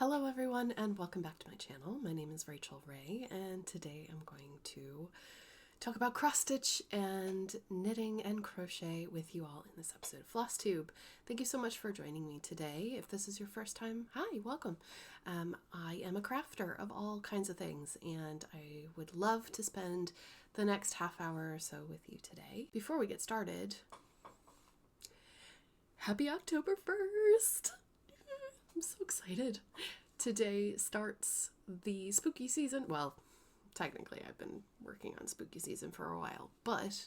Hello everyone and welcome back to my channel. My name is Rachel Ray and today I'm going to talk about cross stitch and knitting and crochet with you all in this episode of Flosstube. Thank you so much for joining me today. If this is your first time, hi, welcome. I am a crafter of all kinds of things and I would love to spend the next half hour or so with you today. Before we get started, happy October 1st! I'm so excited. Today starts the spooky season. Well, technically I've been working on spooky season for a while, but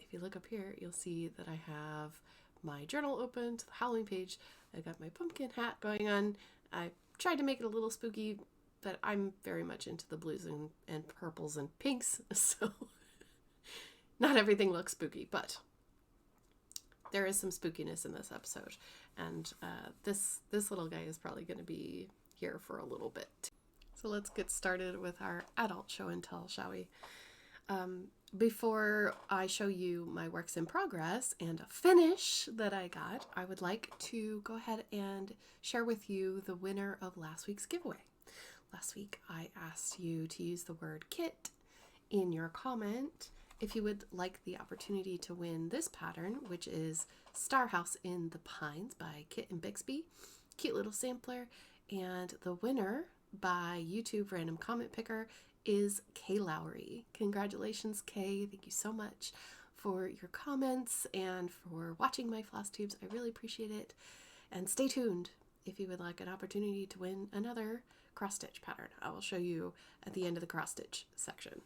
if you look up here, you'll see that I have my journal open to the Halloween page. I got my pumpkin hat going on. I tried to make it a little spooky, but I'm very much into the blues and purples and pinks, so not everything looks spooky, but there is some spookiness in this episode, and this little guy is probably going to be here for a little bit. So let's get started with our adult show and tell, shall we? Before I show you my works in progress and a finish that I got, I would like to go ahead and share with you the winner of last week's giveaway. Last week I asked you to use the word kit in your comment if you would like the opportunity to win this pattern, which is Star House in the Pines by Kit and Bixby. Cute little sampler. And the winner by YouTube Random Comment Picker is Kay Lowry. Congratulations, Kay. Thank you so much for your comments and for watching my Flosstubes. I really appreciate it. And stay tuned if you would like an opportunity to win another cross-stitch pattern. I will show you at the end of the cross-stitch section.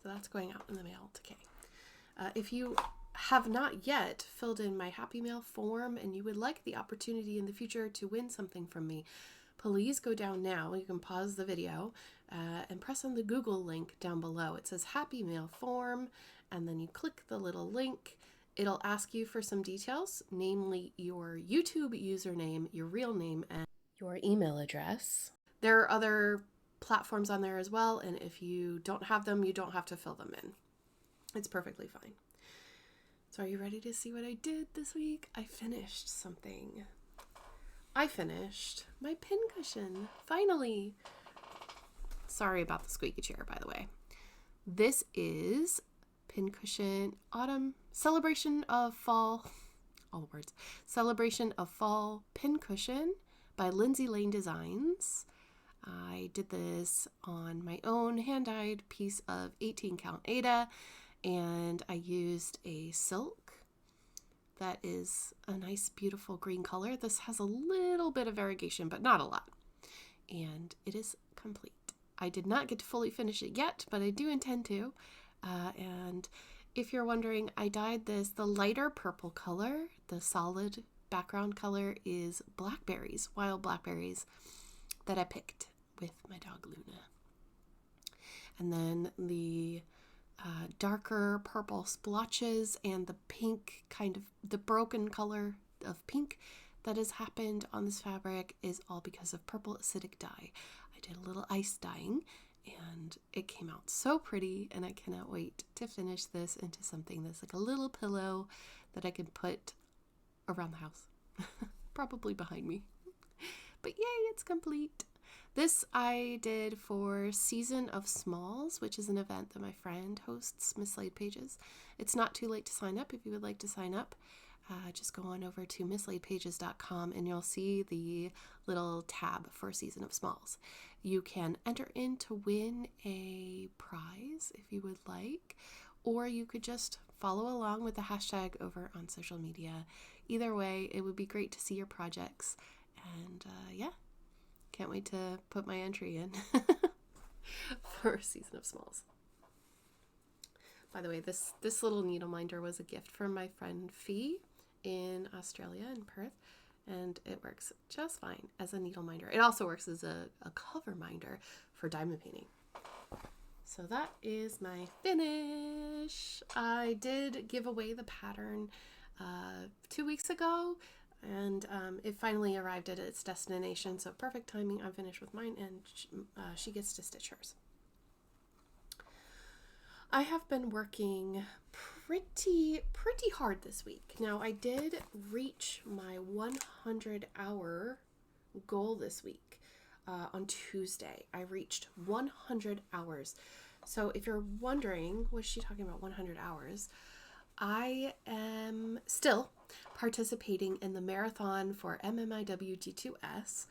So that's going out in the mail to Kay. If you have not yet filled in my Happy Mail form and you would like the opportunity in the future to win something from me, please go down now. You can pause the video and press on the Google link down below. It says Happy Mail form, and then you click the little link. It'll ask you for some details, namely your YouTube username, your real name, and your email address. There are other platforms on there as well, and if you don't have them, you don't have to fill them in. It's perfectly fine. So are you ready to see what I did this week? I finished something. I finished my pincushion, finally. Sorry about the squeaky chair, by the way. This is Pincushion Autumn Celebration of Fall, all the words, Celebration of Fall Pincushion by Lindsay Lane Designs. I did this on my own hand-dyed piece of 18 count Aida, and I used a silk that is a nice, beautiful green color. This has a little bit of variegation, but not a lot. And it is complete. I did not get to fully finish it yet, but I do intend to. And if you're wondering, I dyed this, the lighter purple color, the solid background color is blackberries, wild blackberries that I picked with my dog Luna. And then the darker purple splotches and the pink, kind of the broken color of pink that has happened on this fabric is all because of purple acidic dye. I did a little ice dyeing and it came out so pretty, and I cannot wait to finish this into something that's like a little pillow that I can put around the house, probably behind me. But yay, it's complete. This I did for Season of Smalls, which is an event that my friend hosts, Mislaid Pages. It's not too late to sign up if you would like to sign up. Just go on over to mislaidpages.com and you'll see the little tab for Season of Smalls. You can enter in to win a prize if you would like, or you could just follow along with the hashtag over on social media. Either way, it would be great to see your projects. And yeah. Can't wait to put my entry in for Season of Smalls. By the way, this little needle minder was a gift from my friend Fee in Australia, in Perth, and it works just fine as a needle minder. It also works as a cover minder for diamond painting. So that is my finish. I did give away the pattern 2 weeks ago. And it finally arrived at its destination, so perfect timing. I'm finished with mine, and she gets to stitch hers. I have been working pretty hard this week. Now, I did reach my 100-hour goal this week. On Tuesday, I reached 100 hours. So if you're wondering, what is she talking about 100 hours? I am still participating in the marathon for MMIW G2S,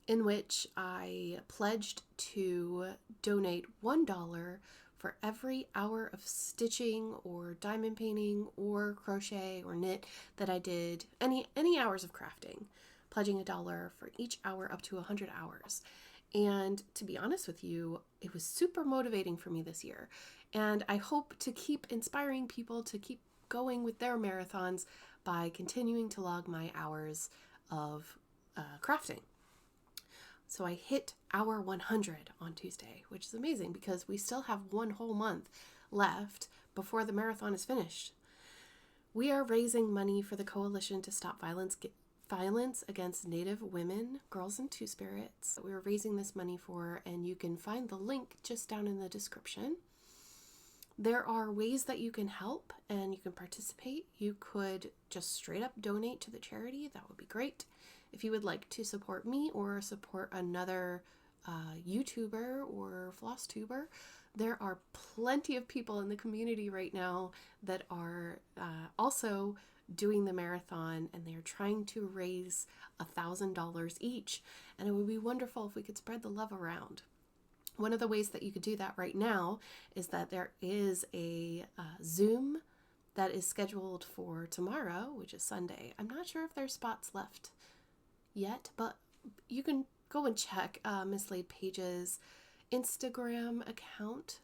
in which I pledged to donate $1 for every hour of stitching or diamond painting or crochet or knit that I did, any hours of crafting, pledging $1 for each hour up to 100 hours. And to be honest with you, it was super motivating for me this year. And I hope to keep inspiring people to keep going with their marathons by continuing to log my hours of crafting. So I hit hour 100 on Tuesday, which is amazing because we still have one whole month left before the marathon is finished. We are raising money for the Coalition to Stop Violence Against Native Women, Girls, and Two-Spirits. We're raising this money for, and you can find the link just down in the description. There are ways that you can help and you can participate. You could just straight up donate to the charity. That would be great. If you would like to support me or support another YouTuber or Flosstuber, there are plenty of people in the community right now that are also doing the marathon, and they're trying to raise $1,000 each. And it would be wonderful if we could spread the love around. One of the ways that you could do that right now is that there is a Zoom that is scheduled for tomorrow, which is Sunday. I'm not sure if there's spots left yet, but you can go and check Miss Lade Page's Instagram account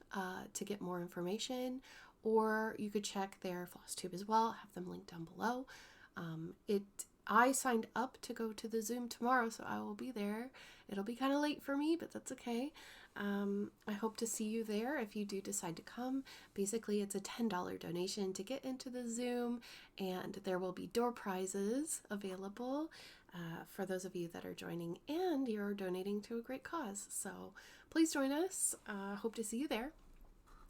to get more information, or you could check their Flosstube as well. I have them linked down below. I signed up to go to the Zoom tomorrow, so I will be there. It'll be kind of late for me, but that's okay. I hope to see you there if you do decide to come. Basically, it's a $10 donation to get into the Zoom, and there will be door prizes available for those of you that are joining, and you're donating to a great cause. So please join us. Hope to see you there.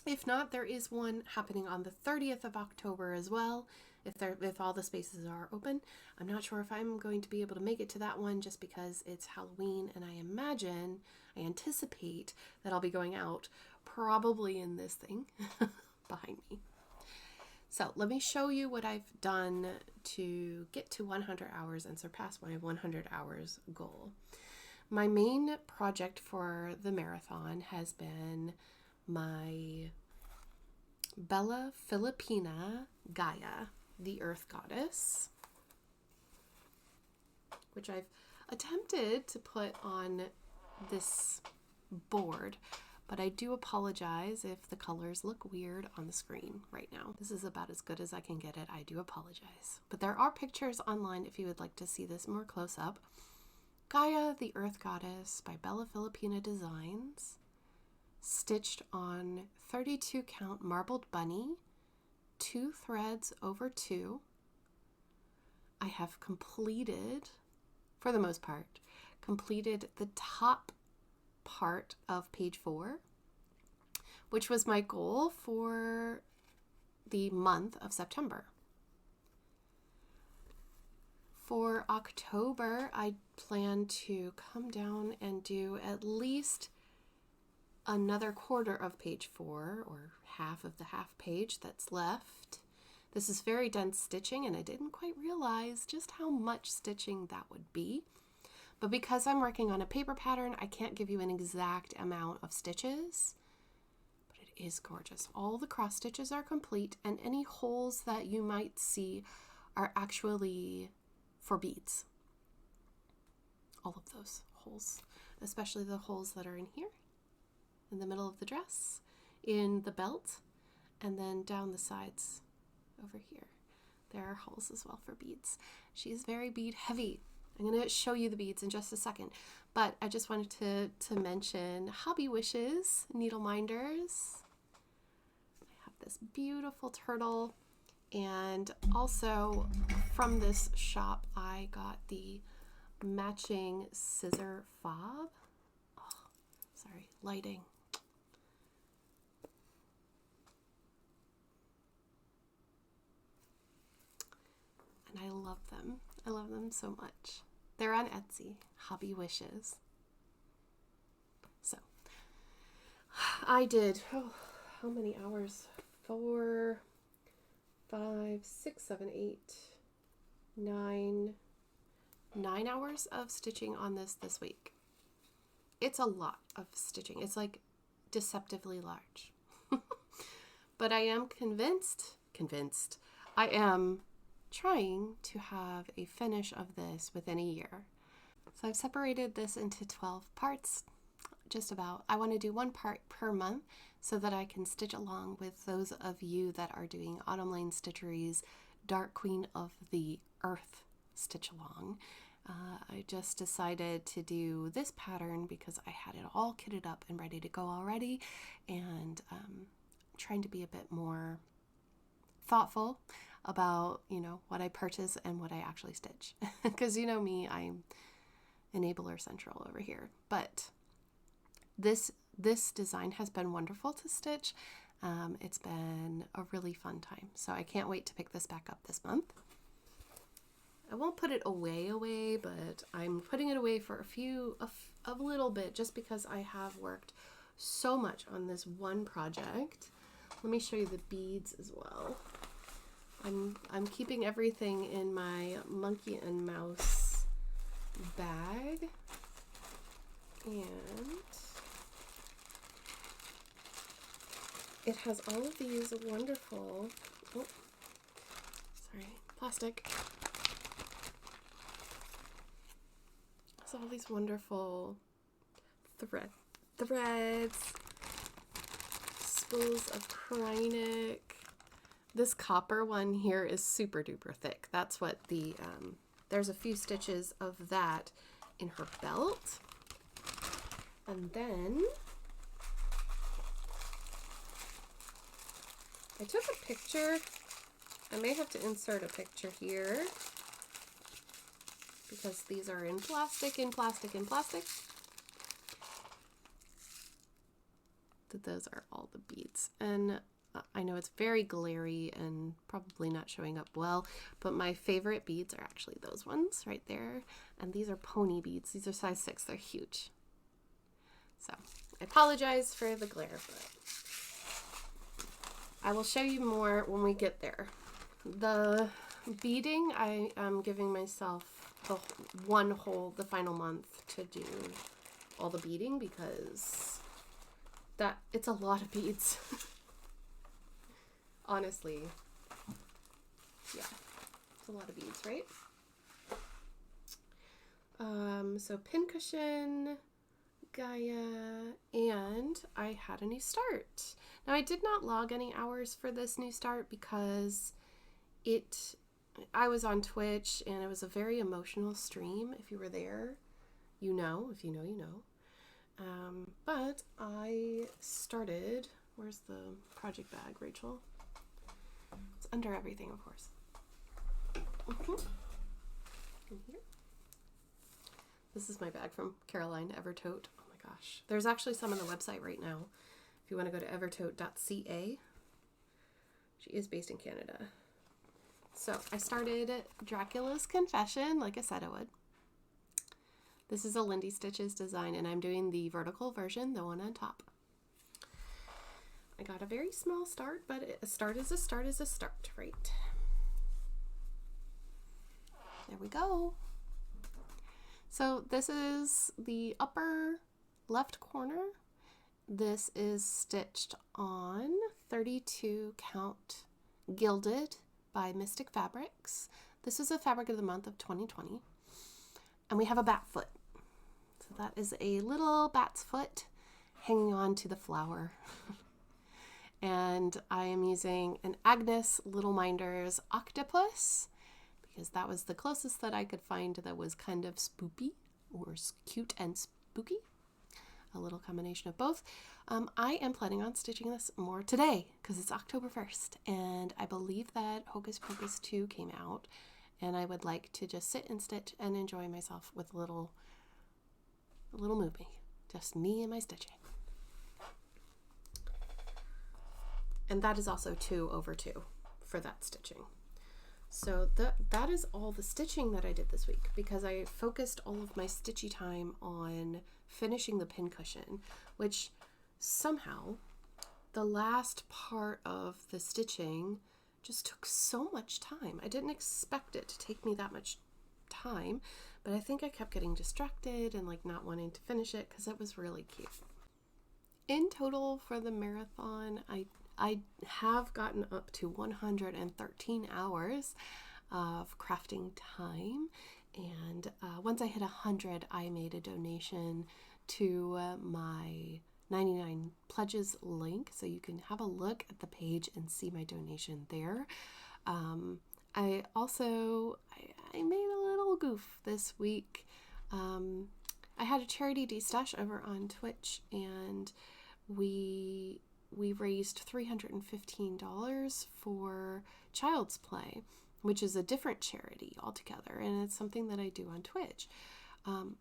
If not, there is one happening on the 30th of October as well, if all the spaces are open. I'm not sure if I'm going to be able to make it to that one just because it's Halloween, and I anticipate that I'll be going out probably in this thing behind me. So let me show you what I've done to get to 100 hours and surpass my 100 hours goal. My main project for the marathon has been my Bella Filipina Gaia, the Earth Goddess, which I've attempted to put on this board, but I do apologize if the colors look weird on the screen right now. This is about as good as I can get it. I do apologize. But there are pictures online if you would like to see this more close up. Gaia, the Earth Goddess by Bella Filipina Designs, stitched on 32 count marbled bunny, 2 threads over 2. I have completed, for the most part, completed the top part of page 4, which was my goal for the month of September. For October, I plan to come down and do at least another quarter of page 4, or half of the half page that's left. This is very dense stitching, and I didn't quite realize just how much stitching that would be. But because I'm working on a paper pattern, I can't give you an exact amount of stitches, but it is gorgeous. All the cross stitches are complete, and any holes that you might see are actually for beads. All of those holes, especially the holes that are in here, in the middle of the dress, in the belt, and then down the sides over here. There are holes as well for beads. She is very bead heavy. I'm going to show you the beads in just a second, but I just wanted to mention Hobby Wishes Needle Minders. I have this beautiful turtle, and also from this shop I got the matching scissor fob. Oh, sorry, lighting. And I love them. I love them so much. They're on Etsy, Hobby Wishes. So I did, how many hours? 4, 5, 6, 7, 8, 9 hours of stitching on this week. It's a lot of stitching. It's like deceptively large. But I am convinced, I am trying to have a finish of this within a year. So I've separated this into 12 parts, just about. I want to do 1 part per month so that I can stitch along with those of you that are doing Autumn Lane Stitchery's Dark Queen of the Earth stitch along. I just decided to do this pattern because I had it all kitted up and ready to go already, and trying to be a bit more thoughtful about, what I purchase and what I actually stitch. Because you know me, I'm enabler central over here. But this design has been wonderful to stitch. It's been a really fun time. So I can't wait to pick this back up this month. I won't put it away, but I'm putting it away for a little bit, just because I have worked so much on this one project. Let me show you the beads as well. I'm keeping everything in my monkey and mouse bag, and it has all of these wonderful, plastic. It's all these wonderful threads, spools of Krynic. This copper one here is super duper thick. That's what there's a few stitches of that in her belt. And then I took a picture. I may have to insert a picture here because these are in plastic. Those are all the beads. And I know it's very glary and probably not showing up well, but my favorite beads are actually those ones right there. And these are pony beads. These are size 6. They're huge. So I apologize for the glare, but I will show you more when we get there. The beading, I am giving myself the final month to do all the beading, because it's a lot of beads. Honestly, yeah, it's a lot of beads, right? So Pincushion, Gaia, and I had a new start. Now I did not log any hours for this new start because I was on Twitch and it was a very emotional stream. If you were there, you know. If you know, you know. But I started, where's the project bag, Rachel? It's under everything, of course. In here. This is my bag from Caroline Evertote. Oh my gosh. There's actually some on the website right now. If you want to go to evertote.ca. She is based in Canada. So I started Dracula's Confession, like I said I would. This is a Lindy Stitches design, and I'm doing the vertical version, the one on top. I got a very small start, but a start is a start is a start, right? There we go. So this is the upper left corner. This is stitched on 32 count Gilded by Mystic Fabrics. This is a fabric of the month of 2020. And we have a bat foot. So that is a little bat's foot hanging on to the flower. And I am using an Agnes Little Minders octopus, because that was the closest that I could find that was kind of spoopy, or cute and spooky. A little combination of both. I am planning on stitching this more today because it's October 1st, and I believe that Hocus Pocus 2 came out, and I would like to just sit and stitch and enjoy myself with a little movie. Just me and my stitching. And that is also 2/2 for that stitching. So that is all the stitching that I did this week, because I focused all of my stitchy time on finishing the pincushion, which somehow the last part of the stitching just took so much time. I didn't expect it to take me that much time, but I think I kept getting distracted and like not wanting to finish it because it was really cute. In total for the marathon, I have gotten up to 113 hours of crafting time, and once I hit 100, I made a donation to my 99 pledges link, so you can have a look at the page and see my donation there. I made a little goof this week. I had a charity de-stash over on Twitch, and we raised $315 for Child's Play, which is a different charity altogether, and it's something that I do on Twitch.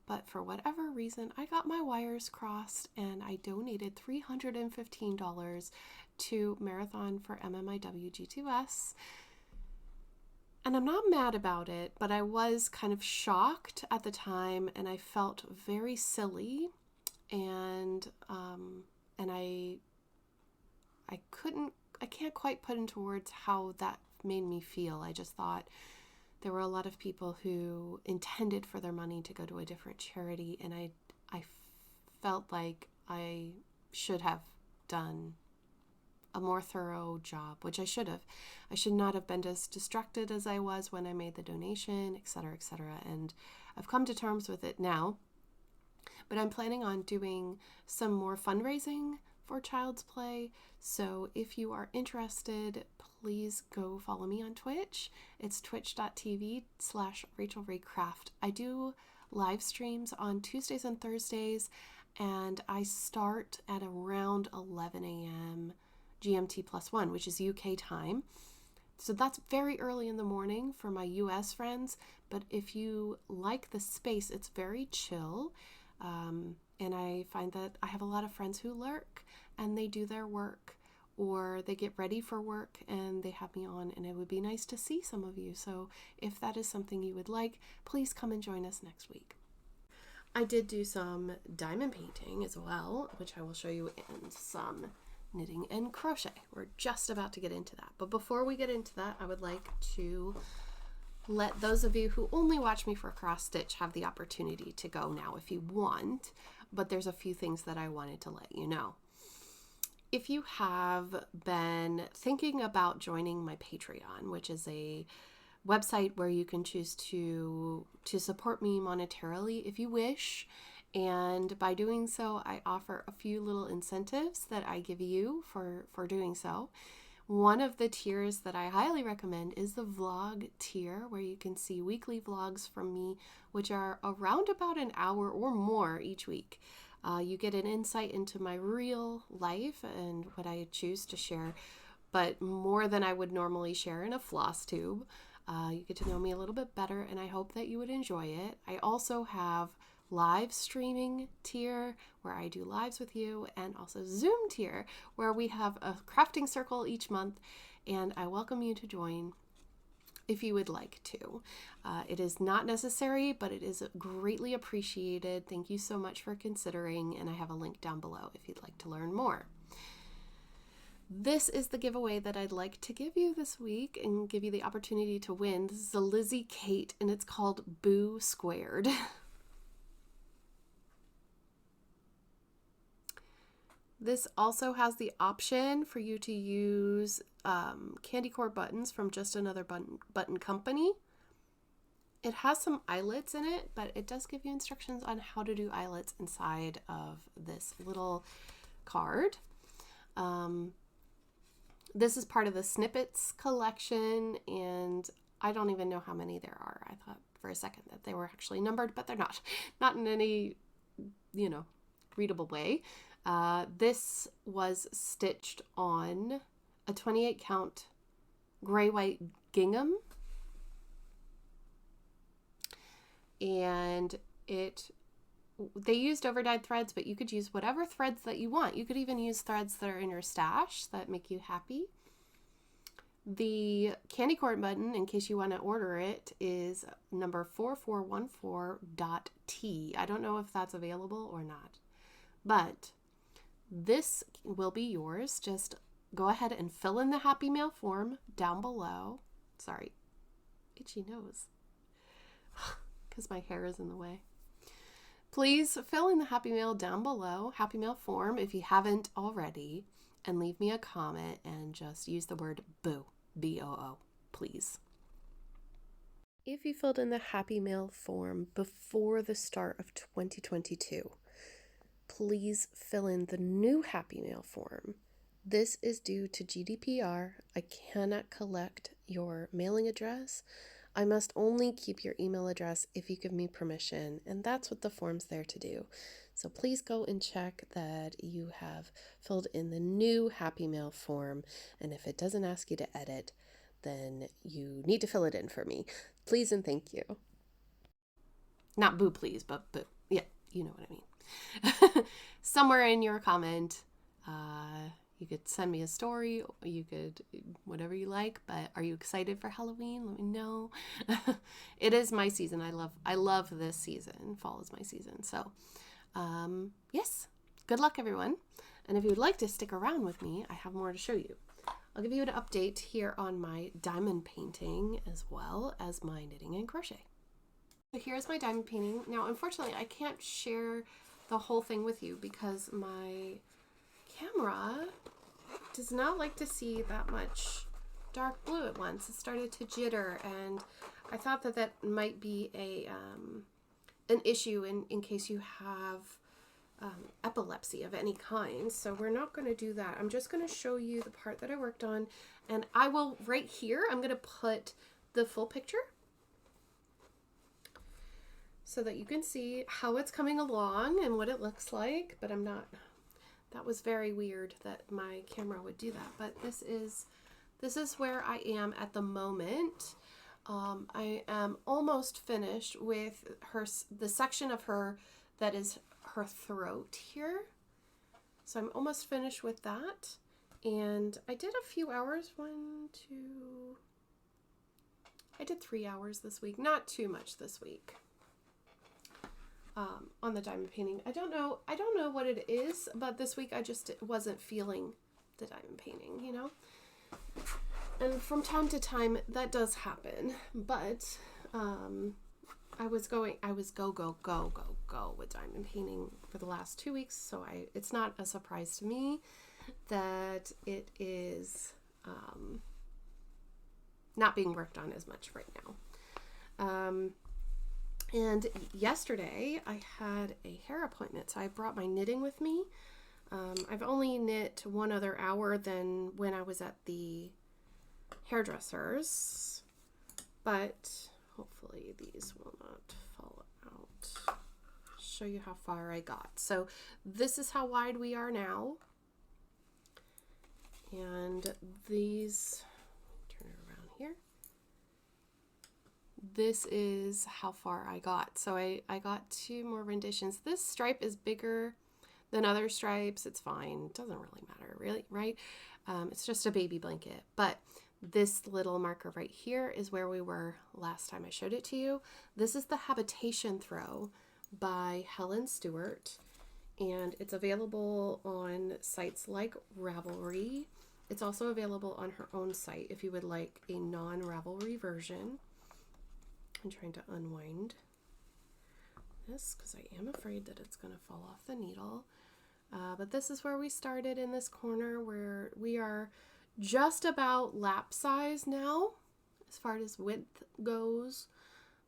But for whatever reason, I got my wires crossed, and I donated $315 to Marathon for MMIW G2S. And I'm not mad about it, but I was kind of shocked at the time, and I felt very silly, and I can't quite put into words how that made me feel. I just thought there were a lot of people who intended for their money to go to a different charity, and I felt like I should have done a more thorough job, which I should have. I should not have been as distracted as I was when I made the donation, etc., etc. And I've come to terms with it now. But I'm planning on doing some more fundraising for Child's Play. So if you are interested, please go follow me on Twitch. It's twitch.tv/RachelRayCraft. I do live streams on Tuesdays and Thursdays, and I start at around 11 a.m. GMT +1, which is UK time. So that's very early in the morning for my US friends, but if you like the space, it's very chill. And I find that I have a lot of friends who lurk, and they do their work, or they get ready for work and they have me on, and it would be nice to see some of you. So if that is something you would like, please come and join us next week. I did do some diamond painting as well, which I will show you in some knitting and crochet. We're just about to get into that. But before we get into that, I would like to let those of you who only watch me for cross stitch have the opportunity to go now if you want, but there's a few things that I wanted to let you know. If you have been thinking about joining my Patreon, which is a website where you can choose to support me monetarily if you wish, and by doing so, I offer a few little incentives that I give you for doing so. One of the tiers that I highly recommend is the vlog tier, where you can see weekly vlogs from me, which are around about an hour or more each week. You get an insight into my real life and what I choose to share, but more than I would normally share in a Flosstube. You get to know me a little bit better, and I hope that you would enjoy it. I also have live streaming tier where I do lives with you, and also Zoom tier where we have a crafting circle each month, and I welcome you to join if you would like to. It is not necessary, but it is greatly appreciated. Thank you so much for considering, and I have a link down below if you'd like to learn more. This is the giveaway that I'd like to give you this week and give you the opportunity to win. This is a Lizzie Kate, and it's called Boo Squared. This also has the option for you to use candy core buttons from Just Another Button Company. It has some eyelets in it, but it does give you instructions on how to do eyelets inside of this little card. This is part of the Snippets collection, and I don't even know how many there are. I thought for a second that they were actually numbered, but they're not. Not in any, readable way. This was stitched on a 28 count gray white gingham, and they used overdyed threads, but you could use whatever threads that you want. You could even use threads that are in your stash that make you happy. The candy corn button, in case you want to order it, is number 4414.t. I don't know if that's available or not, but this will be yours. Just go ahead and fill in the Happy Mail form down below. Sorry, itchy nose, because my hair is in the way. Please fill in the Happy Mail down below, Happy Mail form, if you haven't already, and leave me a comment and just use the word boo, B-O-O, please. If you filled in the Happy Mail form before the start of 2022, please fill in the new Happy Mail form. This is due to GDPR. I cannot collect your mailing address. I must only keep your email address if you give me permission, and that's what the form's there to do. So please go and check that you have filled in the new Happy Mail form, and if it doesn't ask you to edit, then you need to fill it in for me. Please and thank you. Not boo please, but boo. Yeah, you know what I mean. Somewhere in your comment, you could send me a story, you could, whatever you like, but are you excited for Halloween? Let me know. It is my season. I love this season. Fall is my season. So, yes, good luck everyone. And if you would like to stick around with me, I have more to show you. I'll give you an update here on my diamond painting as well as my knitting and crochet. So here's my diamond painting. Now, unfortunately, I can't share the whole thing with you because my camera does not like to see that much dark blue at once. It started to jitter, and I thought that that might be an issue in case you have epilepsy of any kind. So we're not going to do that. I'm just going to show you the part that I worked on, and I will, right here, I'm going to put the full picture so that you can see how it's coming along and what it looks like, but I'm not, that was very weird that my camera would do that, but this is where I am at the moment. I am almost finished with the section of her that is her throat here. So I'm almost finished with that. And I did a few hours, I did 3 hours this week, not too much this week. On the diamond painting. I don't know what it is, but this week I just wasn't feeling the diamond painting, you know? And from time to time that does happen, but I was go with diamond painting for the last 2 weeks, so it's not a surprise to me that it is not being worked on as much right now. And yesterday I had a hair appointment, so I brought my knitting with me. I've only knit 1 other hour than when I was at the hairdresser's, but hopefully these will not fall out. Show you how far I got. So this is how wide we are now. And these, turn it around here. This is how far I got. So I got 2 more renditions. This stripe is bigger than other stripes. It's fine. It doesn't really matter, really, right? It's just a baby blanket. But this little marker right here is where we were last time I showed it to you. This is the Habitation Throw by Helen Stewart, and it's available on sites like Ravelry. It's also available on her own site if you would like a non-Ravelry version. I'm trying to unwind this because I am afraid that it's going to fall off the needle. But this is where we started in this corner, where we are just about lap size now as far as width goes,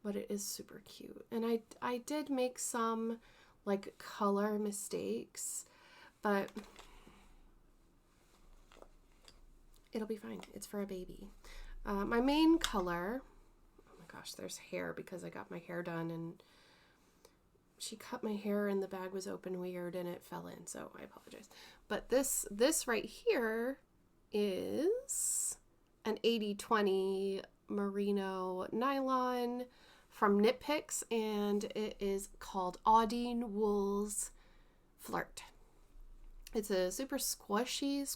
but it is super cute. And I did make some like color mistakes, but it'll be fine. It's for a baby. My main color, oh my gosh, there's hair because I got my hair done and she cut my hair and the bag was open weird and it fell in, so I apologize. But this right here is an 80/20 merino nylon from Knit Picks, and it is called Audine Wool's Flirt. It's a super squashy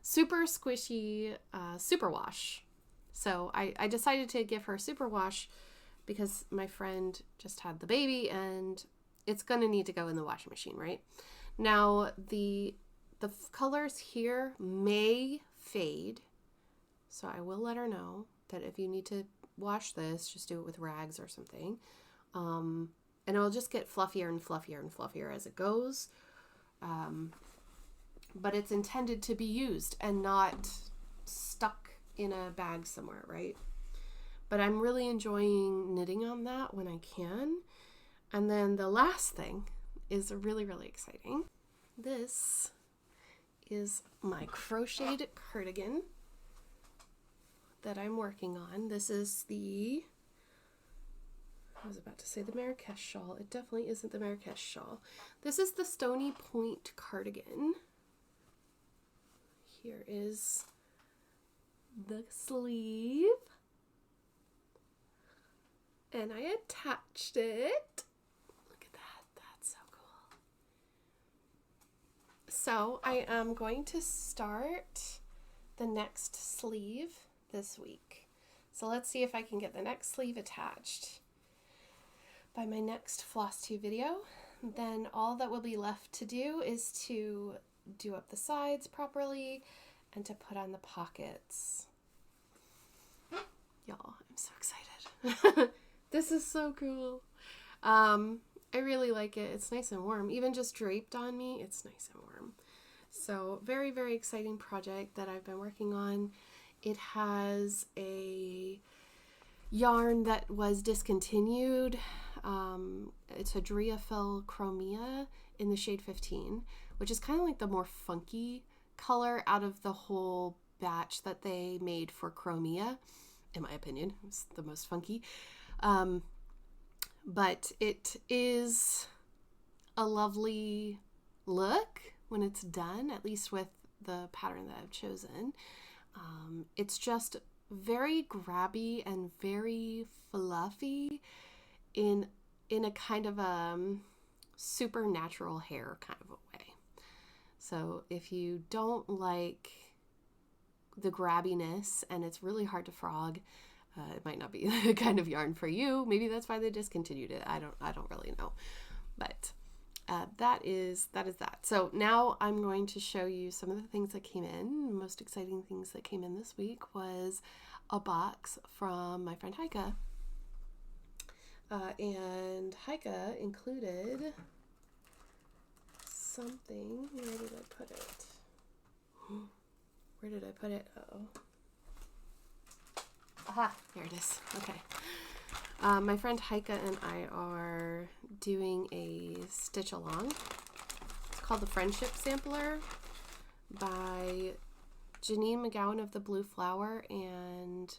super squishy superwash. So I decided to give her superwash because my friend just had the baby and it's going to need to go in the washing machine, right? Now, the colors here may fade, so I will let her know that if you need to wash this, just do it with rags or something. And it'll just get fluffier and fluffier and fluffier as it goes. But it's intended to be used and not stuck in a bag somewhere, right? But I'm really enjoying knitting on that when I can. And then the last thing is really, really exciting. This is my crocheted cardigan that I'm working on. This is the, I was about to say the Marrakesh shawl. It definitely isn't the Marrakesh shawl. This is the Stony Point cardigan. Here is the sleeve. And I attached it. Look at that. That's so cool. So I am going to start the next sleeve this week. So let's see if I can get the next sleeve attached by my next Flosstube video. Then all that will be left to do is to do up the sides properly and to put on the pockets. Y'all, I'm so excited. This is so cool. I really like it. It's nice and warm. Even just draped on me, it's nice and warm. So very, very exciting project that I've been working on. It has a yarn that was discontinued. It's a Driafil Chromia in the shade 15, which is kind of like the more funky color out of the whole batch that they made for Chromia. In my opinion, it's the most funky. But it is a lovely look when it's done, at least with the pattern that I've chosen. It's just very grabby and very fluffy in a kind of a supernatural hair kind of a way. So if you don't like the grabbiness and it's really hard to frog, it might not be the kind of yarn for you. Maybe that's why they discontinued it. I don't really know. But that is that. So now I'm going to show you some of the things that came in. The most exciting things that came in this week was a box from my friend Heike. And Heike included something. Where did I put it? Where did I put it? Uh-oh. Aha, there it is. Okay. My friend Heike and I are doing a stitch along. It's called the Friendship Sampler by Janine McGowan of the Blue Flower and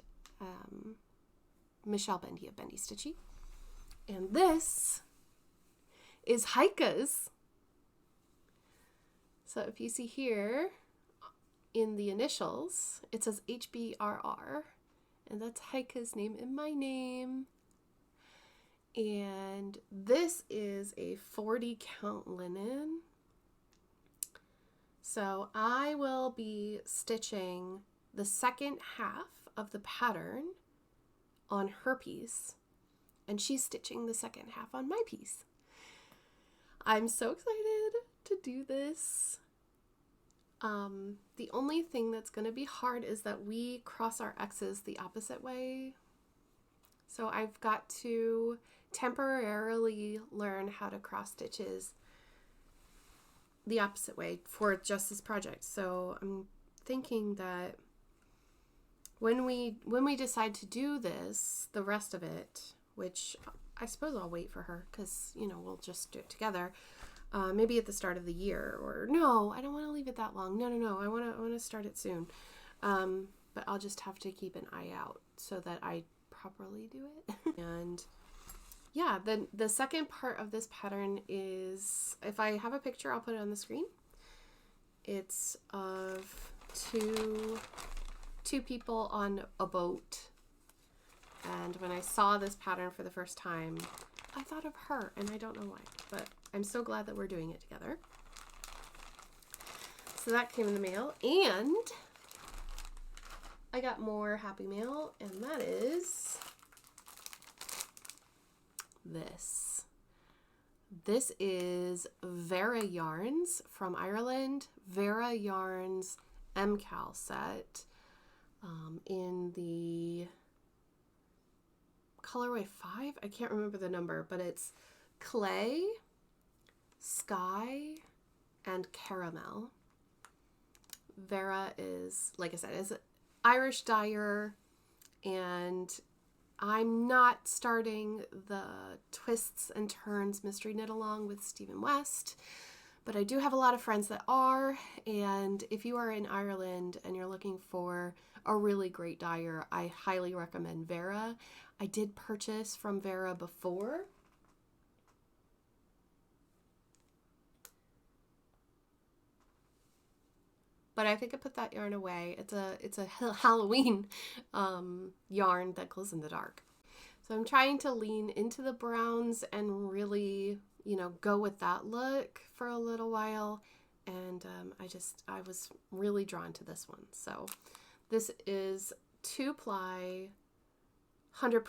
Michelle Bendy of Bendy Stitchy. And this is Heike's. So if you see here in the initials, it says HBRR. And that's Heike's name and my name. And this is a 40 count linen. So I will be stitching the second half of the pattern on her piece, and she's stitching the second half on my piece. I'm so excited to do this. The only thing that's going to be hard is that we cross our X's the opposite way. So I've got to temporarily learn how to cross stitches the opposite way for just this project. So I'm thinking that when we decide to do this, the rest of it, which I suppose I'll wait for her because, you know, we'll just do it together. Maybe at the start of the year, or no, I don't want to leave it that long. No, I want to start it soon. But I'll just have to keep an eye out so that I properly do it. And yeah, then the second part of this pattern is, if I have a picture, I'll put it on the screen. It's of two people on a boat. And when I saw this pattern for the first time, I thought of her, and I don't know why, but I'm so glad that we're doing it together. So that came in the mail, and I got more happy mail, and that is this. This is Vera Yarns from Ireland. Vera Yarns MCal set in the colorway 5. I can't remember the number, but it's clay, sky, and caramel. Vera is, like I said, is an Irish dyer, and I'm not starting the Twists and Turns Mystery Knit Along with Stephen West, but I do have a lot of friends that are, and if you are in Ireland and you're looking for a really great dyer, I highly recommend Vera. I did purchase from Vera before. But I think I put that yarn away. It's a Halloween yarn that glows in the dark. So I'm trying to lean into the browns and really, you know, go with that look for a little while. And I was really drawn to this one. So this is 2-ply 100%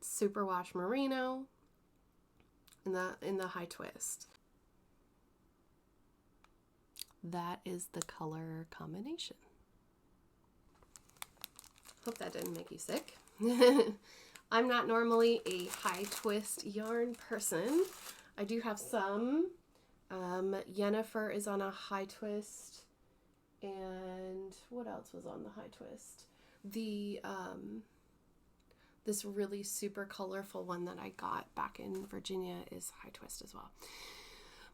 superwash merino in the high twist. That is the color combination. Hope that didn't make you sick. I'm not normally a high twist yarn person. I do have some. Yennefer is on a high twist. And what else was on the high twist? The this really super colorful one that I got back in Virginia is high twist as well.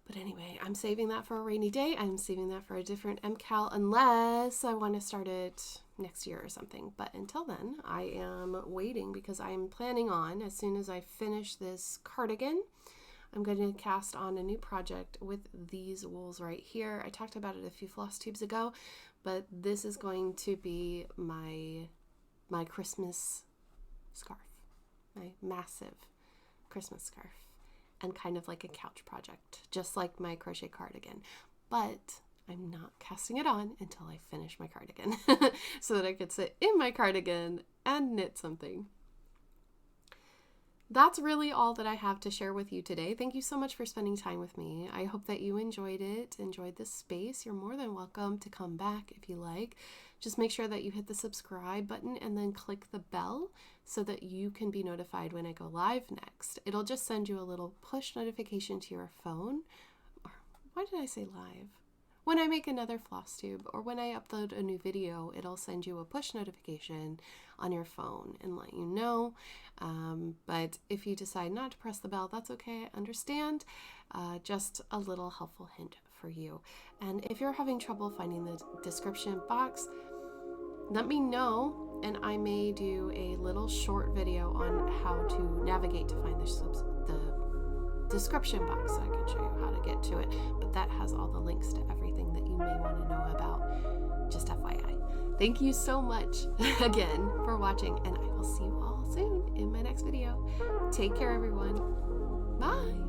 But anyway, I'm saving that for a rainy day. I'm saving that for a different MCal unless I want to start it next year or something. But until then, I am waiting because I'm planning on, as soon as I finish this cardigan, I'm going to cast on a new project with these wools right here. I talked about it a few Flosstubes ago, but this is going to be my Christmas scarf, my massive Christmas scarf. And kind of like a couch project, just like my crochet cardigan. But I'm not casting it on until I finish my cardigan so that I could sit in my cardigan and knit something. That's really all that I have to share with you today. Thank you so much for spending time with me. I hope that you enjoyed it, enjoyed this space. You're more than welcome to come back if you like. Just make sure that you hit the subscribe button and then click the bell so that you can be notified when I go live next. It'll just send you a little push notification to your phone. Or why did I say live? When I make another Flosstube or when I upload a new video, it'll send you a push notification on your phone and let you know. But if you decide not to press the bell, that's okay. I understand. Just a little helpful hint for you. And if you're having trouble finding the description box, let me know, and I may do a little short video on how to navigate to find the description box so I can show you how to get to it. But that has all the links to everything that you may want to know about. Just FYI. Thank you so much again for watching, and I will see you all soon in my next video. Take care, everyone. Bye.